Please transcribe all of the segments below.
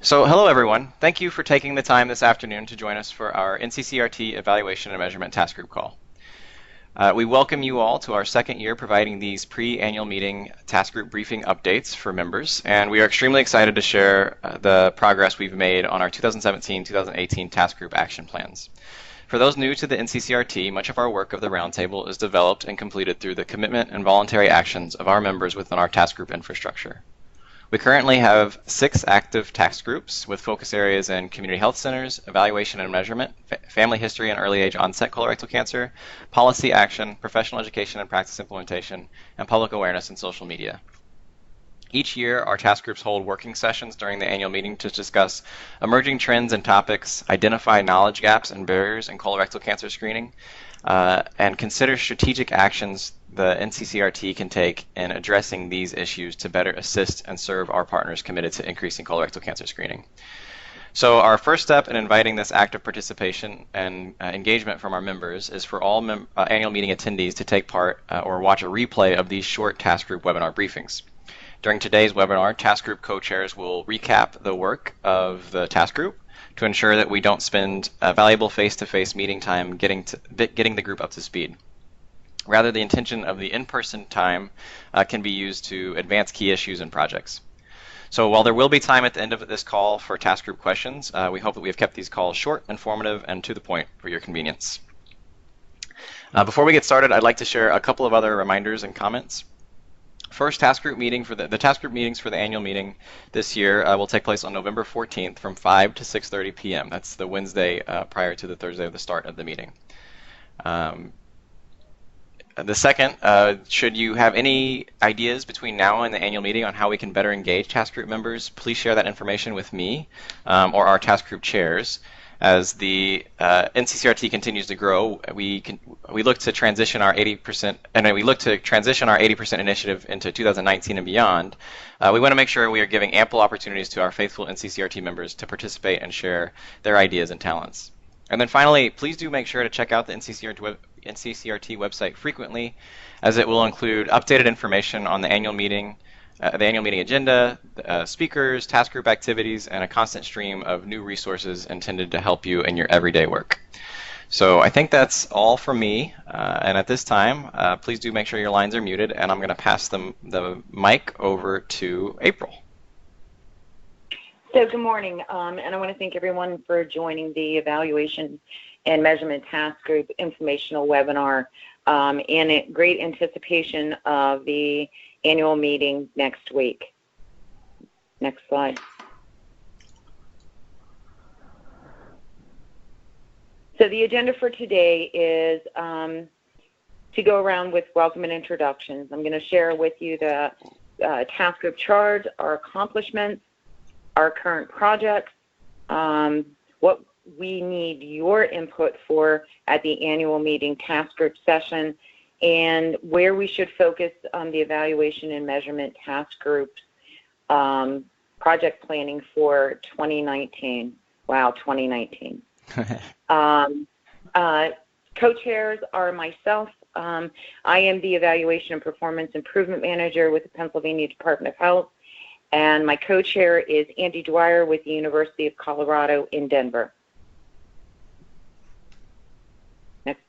So hello everyone. Thank you for taking the time this afternoon to join us for our NCCRT Evaluation and Measurement Task Group call. We welcome you all to our second year providing these pre-annual meeting task group briefing updates for members, and we are extremely excited to share the progress we've made on our 2017-2018 task group action plans. For those new to the NCCRT, much of our work of the Roundtable is developed and completed through the commitment and voluntary actions of our members within our task group infrastructure. We currently have 6 active task groups with focus areas in community health centers, evaluation and measurement, family history and early age onset colorectal cancer, policy action, professional education and practice implementation, and public awareness and social media. Each year, our task groups hold working sessions during the annual meeting to discuss emerging trends and topics, identify knowledge gaps and barriers in colorectal cancer screening, and consider strategic actions the NCCRT can take in addressing these issues to better assist and serve our partners committed to increasing colorectal cancer screening. So our first step in inviting this active participation and engagement from our members is for all annual meeting attendees to take part or watch a replay of these short task group webinar briefings. During today's webinar, task group co-chairs will recap the work of the task group to ensure that we don't spend valuable face-to-face meeting time getting the group up to speed. Rather, the intention of the in-person time can be used to advance key issues and projects. So while there will be time at the end of this call for task group questions, we hope that we have kept these calls short, informative, and to the point for your convenience. Before we get started, I'd like to share a couple of other reminders and comments. First task group meeting for the task group meetings for the annual meeting this year will take place on November 14th from 5 to 6:30 p.m. That's the Wednesday prior to the Thursday of the start of the meeting. The second, should you have any ideas between now and the annual meeting on how we can better engage task group members, please share that information with me or our task group chairs. As the NCCRT continues to grow, we look to transition our 80% initiative into 2019 and beyond. We want to make sure we are giving ample opportunities to our faithful NCCRT members to participate and share their ideas and talents. And then finally, please do make sure to check out the NCCRT website frequently, as it will include updated information on the annual meeting agenda, speakers, task group activities, and a constant stream of new resources intended to help you in your everyday work. So I think that's all from me, and at this time, please do make sure your lines are muted, and I'm going to pass the mic over to April. So good morning, and I want to thank everyone for joining the Evaluation and Measurement Task Group informational webinar in great anticipation of the annual meeting next week. Next slide. So the agenda for today is to go around with welcome and introductions. I'm going to share with you the task group charge, our accomplishments, our current projects, what we need your input for at the annual meeting task group session, and where we should focus on the evaluation and measurement task groups project planning for 2019. Wow, 2019. Co-chairs are myself. I am the Evaluation and Performance Improvement Manager with the Pennsylvania Department of Health, and my co-chair is Andy Dwyer with the University of Colorado in Denver. Next.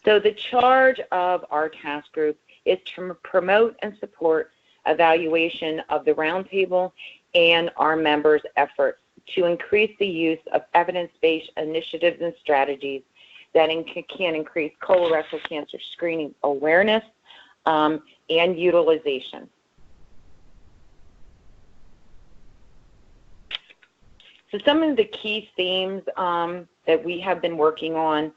So the charge of our task group is to promote and support evaluation of the Roundtable and our members' efforts to increase the use of evidence-based initiatives and strategies that can increase colorectal cancer screening awareness and utilization. So some of the key themes that we have been working on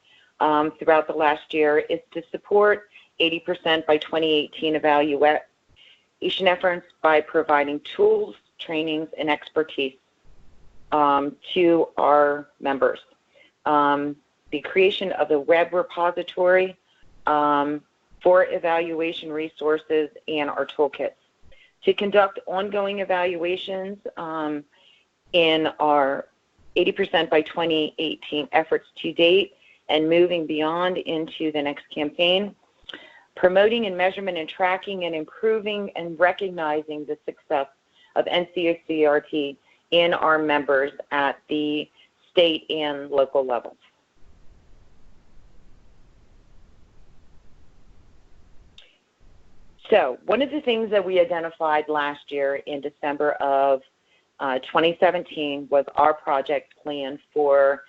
throughout the last year is to support 80% by 2018 evaluation efforts by providing tools, trainings, and expertise to our members. The creation of the web repository for evaluation resources and our toolkits. To conduct ongoing evaluations in our 80% by 2018 efforts to date and moving beyond into the next campaign. Promoting and measurement and tracking and improving and recognizing the success of NCCRT in our members at the state and local levels. So one of the things that we identified last year in December of 2017 was our project plan for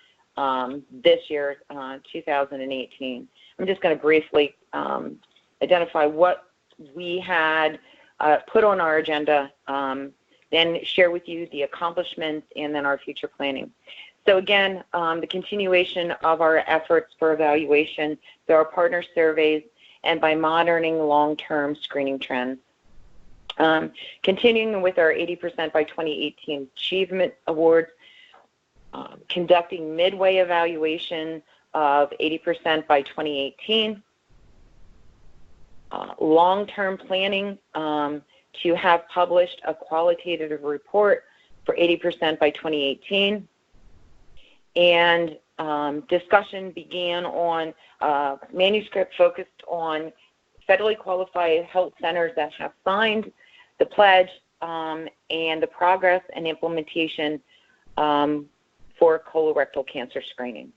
this year, 2018. I'm just going to briefly identify what we had put on our agenda, then share with you the accomplishments and then our future planning. So again, the continuation of our efforts for evaluation through our partner surveys and by monitoring long-term screening trends. Continuing with our 80% by 2018 Achievement Awards, conducting midway evaluation of 80% by 2018, long-term planning to have published a qualitative report for 80% by 2018, and discussion began on manuscript focused on federally qualified health centers that have signed the pledge and the progress and implementation for colorectal cancer screening.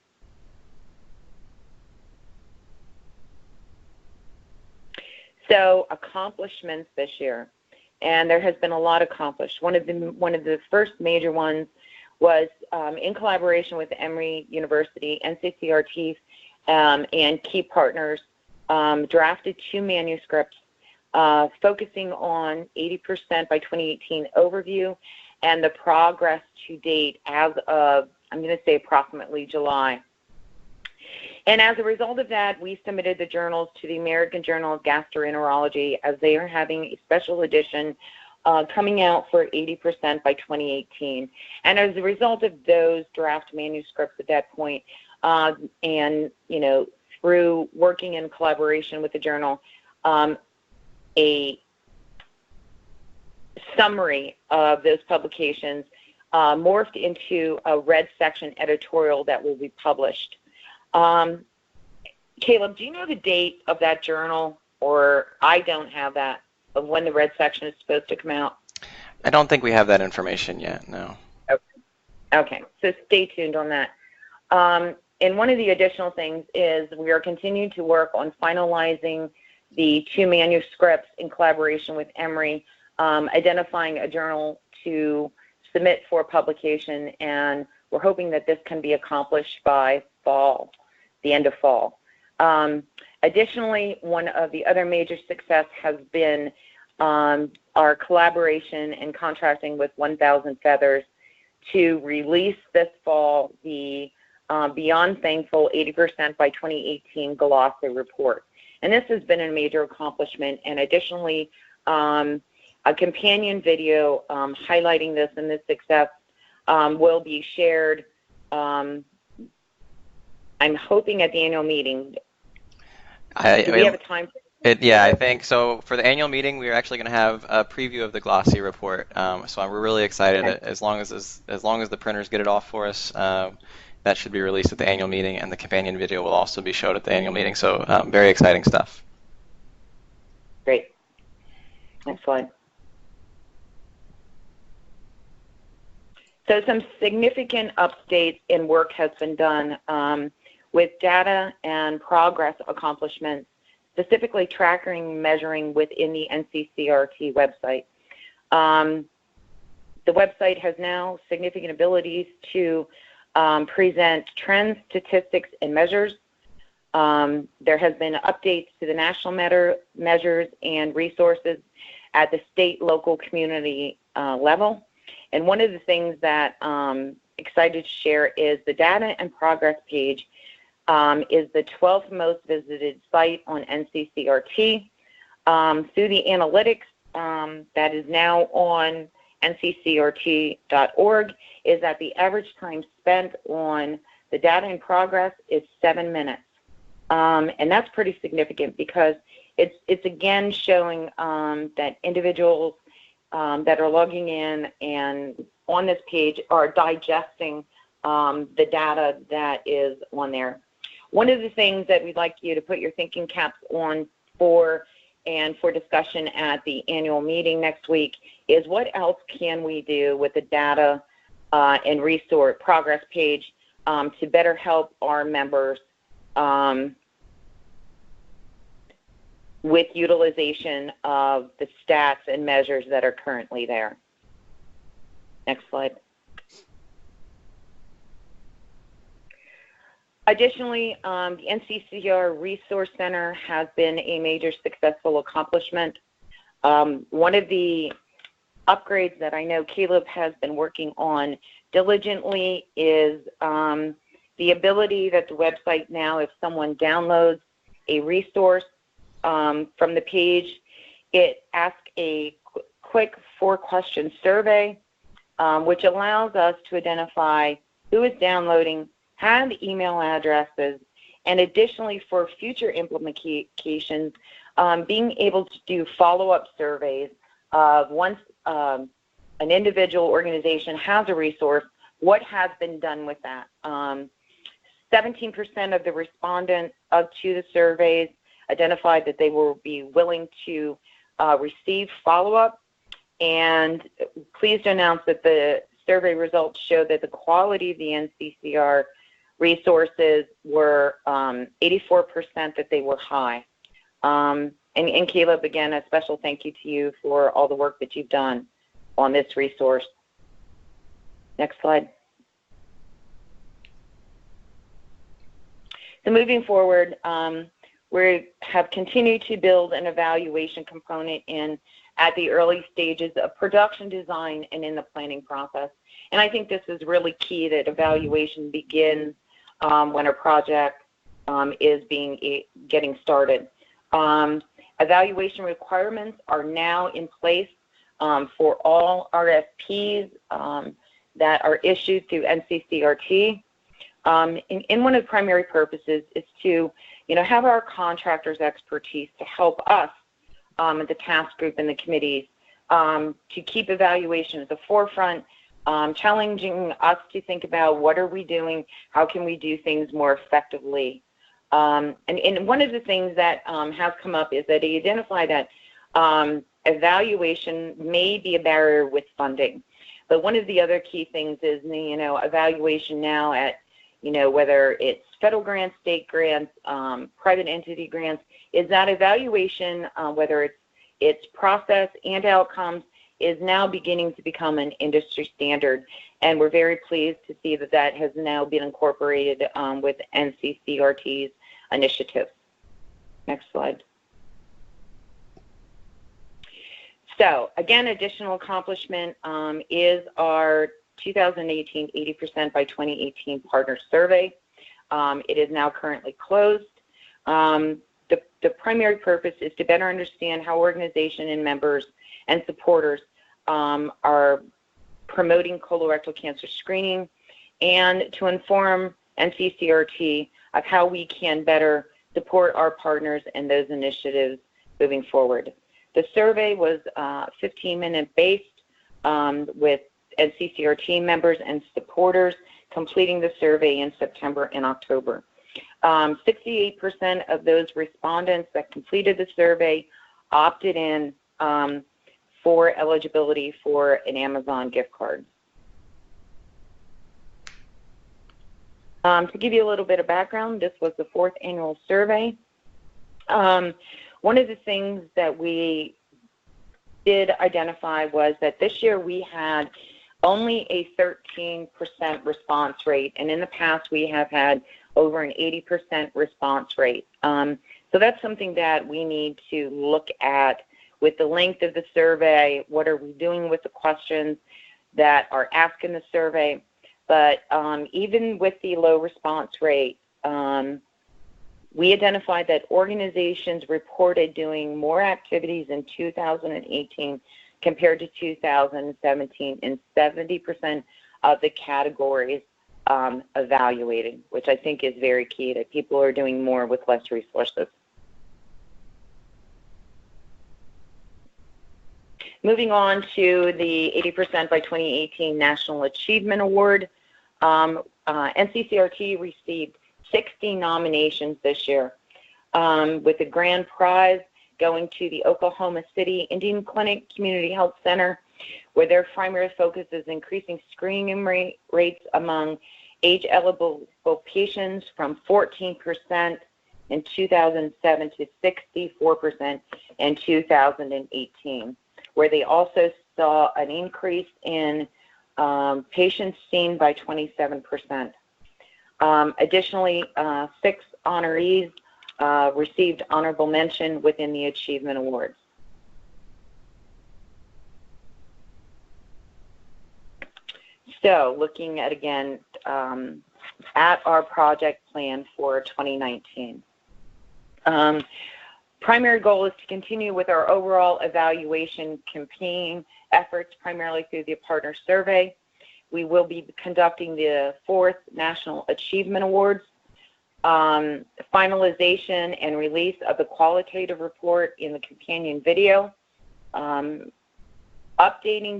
So accomplishments this year, and there has been a lot accomplished. One of the first major ones was in collaboration with Emory University, NCCRT, and key partners, drafted 2 manuscripts focusing on 80% by 2018 overview and the progress to date as of, I'm going to say approximately July. And as a result of that, we submitted the journals to the American Journal of Gastroenterology, as they are having a special edition coming out for 80% by 2018. And as a result of those draft manuscripts at that point, and through working in collaboration with the journal, a summary of those publications morphed into a red section editorial that will be published. Caleb, do you know the date of that journal, or I don't have that, of when the red section is supposed to come out? I don't think we have that information yet, no. Okay, so stay tuned on that. And one of the additional things is we are continuing to work on finalizing the 2 manuscripts in collaboration with Emory, identifying a journal to submit for publication, and we're hoping that this can be accomplished by fall, the end of fall. Additionally, one of the other major success has been our collaboration and contracting with 1,000 Feathers to release this fall the Beyond Thankful 80% by 2018 glossy report. And this has been a major accomplishment, and additionally, a companion video highlighting this and this success will be shared, I'm hoping, at the annual meeting. Do we have a time? Yeah, I think so. For the annual meeting, we're actually going to have a preview of the glossy report. So we're really excited. Okay. As long as the printers get it off for us, that should be released at the annual meeting, and the companion video will also be showed at the annual meeting. So very exciting stuff. Great. Next slide. So some significant updates in work has been done with data and progress accomplishments, specifically tracking and measuring within the NCCRT website. The website has now significant abilities to present trends, statistics, and measures. There has been updates to the national measures and resources at the state, local, community level. And one of the things that I'm excited to share is the data and progress page is the 12th most visited site on NCCRT. Through the analytics that is now on NCCRT.org, is that the average time spent on the data in progress is 7 minutes. And that's pretty significant, because it's again showing that individuals that are logging in and on this page are digesting the data that is on there. One of the things that we'd like you to put your thinking caps on for discussion at the annual meeting next week is what else can we do with the data and resource progress page to better help our members with utilization of the stats and measures that are currently there. Next slide. Additionally, the NCCR Resource Center has been a major successful accomplishment. One of the upgrades that I know Caleb has been working on diligently is the ability that the website now, if someone downloads a resource from the page, it asks a quick 4-question survey, which allows us to identify who is downloading, have email addresses, and additionally for future implementations, being able to do follow-up surveys of once an individual organization has a resource, what has been done with that. 17% of the respondents to the surveys identified that they will be willing to receive follow-up, and pleased to announce that the survey results show that the quality of the NCCR resources were 84% that they were high. And Caleb, again, a special thank you to you for all the work that you've done on this resource. Next slide. So moving forward, we have continued to build an evaluation component at the early stages of production design and in the planning process. And I think this is really key, that evaluation begins when a project is getting started. Evaluation requirements are now in place for all RFPs that are issued through NCCRT. And one of the primary purposes is to, have our contractors' expertise to help us at the task group and the committees to keep evaluation at the forefront, challenging us to think about what are we doing, how can we do things more effectively. And one of the things that has come up is that they identify that evaluation may be a barrier with funding. But one of the other key things is, evaluation now at, whether it's federal grants, state grants, private entity grants, is that evaluation, whether its process and outcomes, is now beginning to become an industry standard. And we're very pleased to see that that has now been incorporated with NCCRT's initiatives. Next slide. So again, additional accomplishment is our 2018 80% by 2018 partner survey. It is now currently closed. The primary purpose is to better understand how organization and members and supporters are promoting colorectal cancer screening, and to inform NCCRT of how we can better support our partners and those initiatives moving forward. The survey was 15-minute based with NCCRT members and supporters completing the survey in September and October. 68% of those respondents that completed the survey opted in for eligibility for an Amazon gift card. To give you a little bit of background, this was the 4th annual survey. One of the things that we did identify was that this year we had only a 13% response rate, and in the past we have had over an 80% response rate. So that's something that we need to look at with the length of the survey. What are we doing with the questions that are asked in the survey? But even with the low response rate, we identified that organizations reported doing more activities in 2018 compared to 2017 in 70% of the categories evaluated, which I think is very key, that people are doing more with less resources. Moving on to the 80% by 2018 National Achievement Award, NCCRT received 60 nominations this year, with the grand prize going to the Oklahoma City Indian Clinic Community Health Center where their primary focus is increasing screening rates among age-eligible patients from 14% in 2007 to 64% in 2018, where they also saw an increase in patients seen by 27%. Additionally, 6 honorees received honorable mention within the Achievement Awards. So looking at, again, at our project plan for 2019. Primary goal is to continue with our overall evaluation campaign efforts, primarily through the partner survey. We will be conducting the 4th National Achievement Awards, finalization and release of the qualitative report in the companion video, updating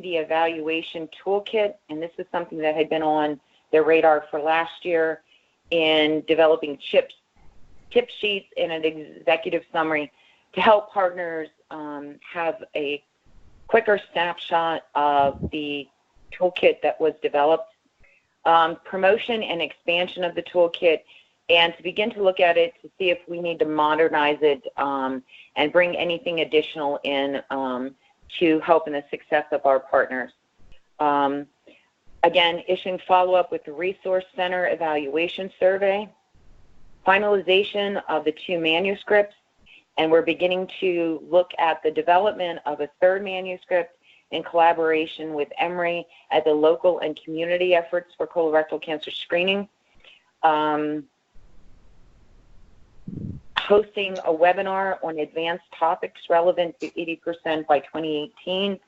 the evaluation toolkit, and this is something that had been on the radar for last year, in developing tip sheets and an executive summary to help partners have a quicker snapshot of the toolkit that was developed, promotion and expansion of the toolkit, and to begin to look at it to see if we need to modernize it and bring anything additional in to help in the success of our partners. Again, issuing follow-up with the Resource Center Evaluation Survey, finalization of the 2 manuscripts, and we're beginning to look at the development of a 3rd manuscript in collaboration with Emory at the local and community efforts for colorectal cancer screening. Hosting a webinar on advanced topics relevant to 80% by 2018.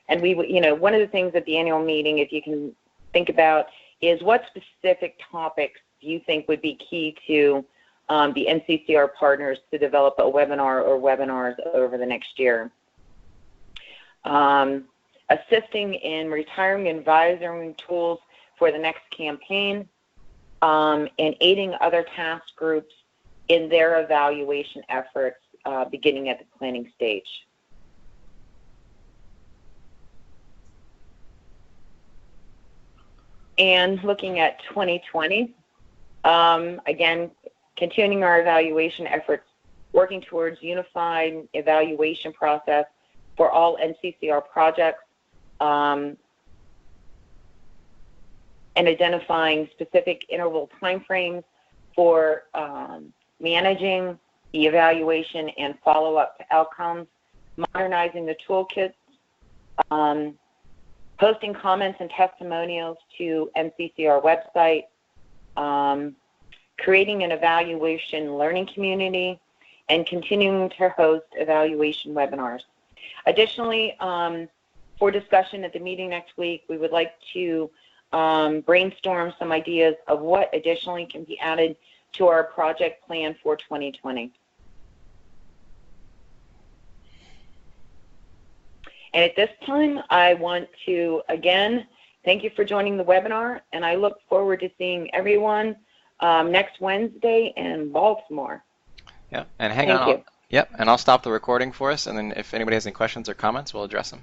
And we, one of the things at the annual meeting, if you can think about, is what specific topics do you think would be key to the NCCR partners to develop a webinar or webinars over the next year. Assisting in retiring advisory tools for the next campaign, and aiding other task groups in their evaluation efforts beginning at the planning stage. And looking at 2020, again, continuing our evaluation efforts, working towards unified evaluation process for all NCCR projects, and identifying specific interval timeframes for managing the evaluation and follow-up to outcomes, modernizing the toolkits, posting comments and testimonials to NCCR website, creating an evaluation learning community, and continuing to host evaluation webinars. Additionally, for discussion at the meeting next week, we would like to brainstorm some ideas of what additionally can be added to our project plan for 2020. And at this time, I want to, again, thank you for joining the webinar, and I look forward to seeing everyone next Wednesday in Baltimore. Yeah, and hang on. Yep, and I'll stop the recording for us, and then if anybody has any questions or comments, we'll address them.